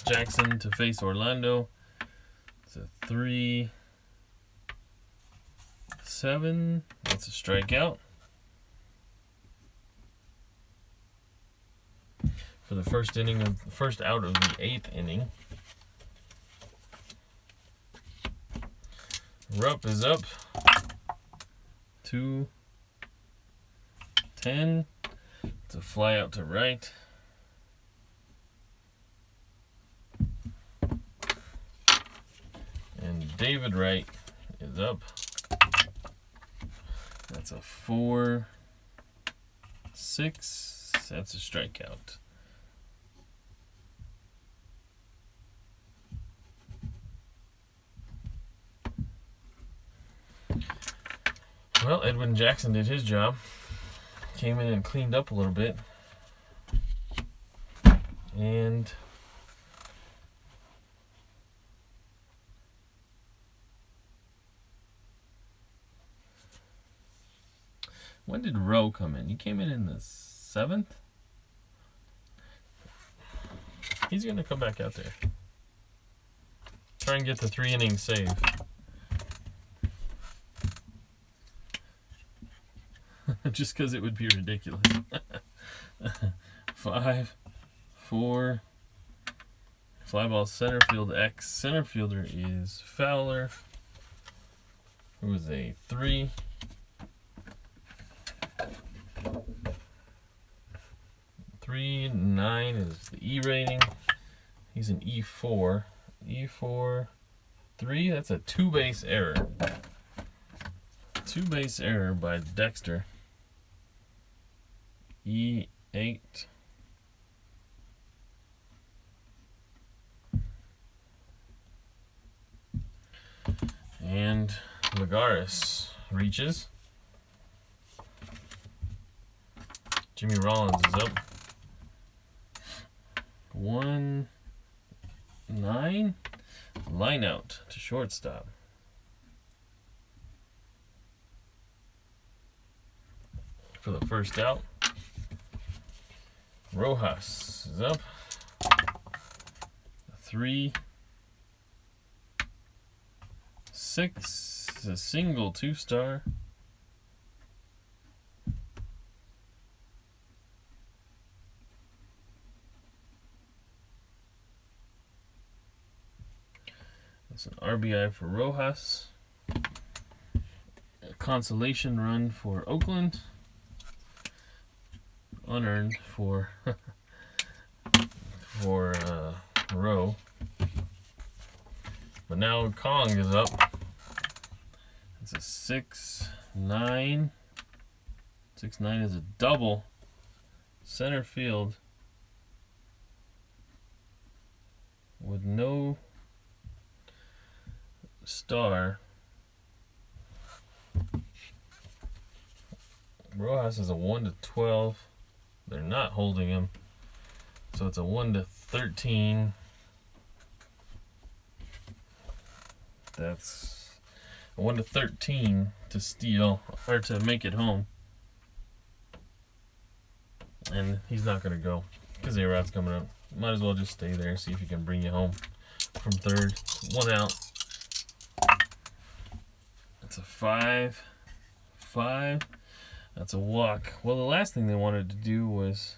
Jackson to face Orlando. It's a 3-7. That's a strikeout. For the first out of the 8th inning. Rupp is up 2-10. It's a fly out to right. And David Wright is up. That's a 4-6. That's a strikeout. Well, Edwin Jackson did his job. Came in and cleaned up a little bit. And when did Rowe come in? He came in the 7th? He's going to come back out there. Try and get the 3-inning save. Just because it would be ridiculous. 5, 4. Fly ball center field X. Center fielder is Fowler, who is a 3. 3-9 is the E rating. He's an E4. E4 3. That's a 2-base error. 2-base error by Dexter. E8. And Lagares reaches. Jimmy Rollins is up. 1-9. Line out to shortstop. For the first out. Rojas is up. 3-6 is a single 2-star. That's an RBI for Rojas. A consolation run for Oakland. Unearned for Rowe. But now Kong is up. It's a 6-9. 6-9 is a double. Center field with no star. Rojas is a 1-12. They're not holding him. So it's a 1-13. That's a 1-13 to steal or to make it home. And he's not going to go because A-Rod's coming up. Might as well just stay there, see if he can bring you home from third. 1 out. That's a 5-5. That's a walk. Well, the last thing they wanted to do was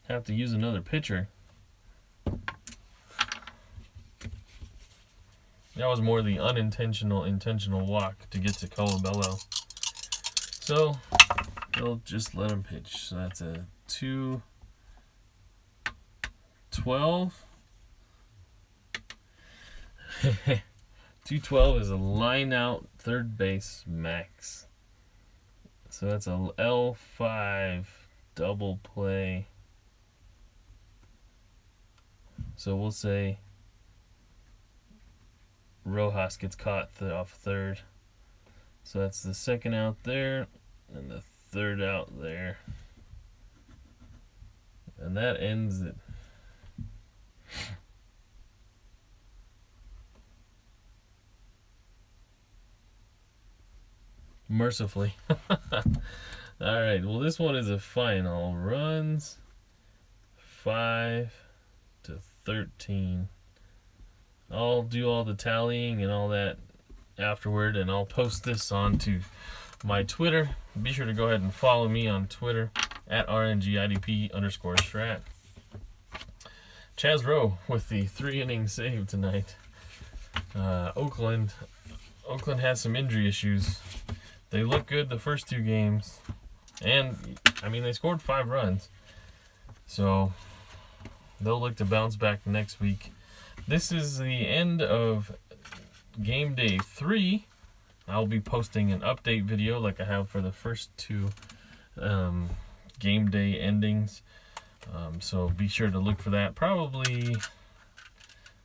have to use another pitcher. That was more the intentional walk to get to Colabello. So they'll just let him pitch. So that's a 2-12. 2-12 is a line out third base max. So that's a L5 double play. So we'll say Rojas gets caught off third. So that's the second out there and the third out there. And that ends it. Mercifully. Alright, well this one is a final. Runs 5 to 13. I'll do all the tallying and all that afterward, and I'll post this onto my Twitter. Be sure to go ahead and follow me on Twitter at RNGIDP_strat. Chaz Rowe with the 3-inning save tonight. Oakland has some injury issues. They look good the first 2 games, and I mean they scored 5 runs, so they'll look to bounce back next week. This is the end of game day 3. I'll be posting an update video like I have for the first 2 game day endings. So be sure to look for that. Probably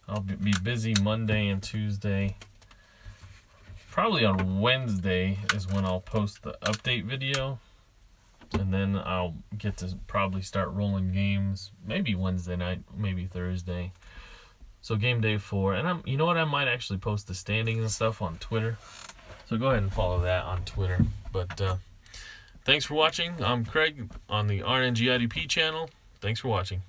I'll be busy Monday and Tuesday. Probably on Wednesday is when I'll post the update video. And then I'll get to probably start rolling games. Maybe Wednesday night, maybe Thursday. So game day 4, and you know what? I might actually post the standings and stuff on Twitter. So go ahead and follow that on Twitter. But thanks for watching. I'm Craig on the RNGIDP channel. Thanks for watching.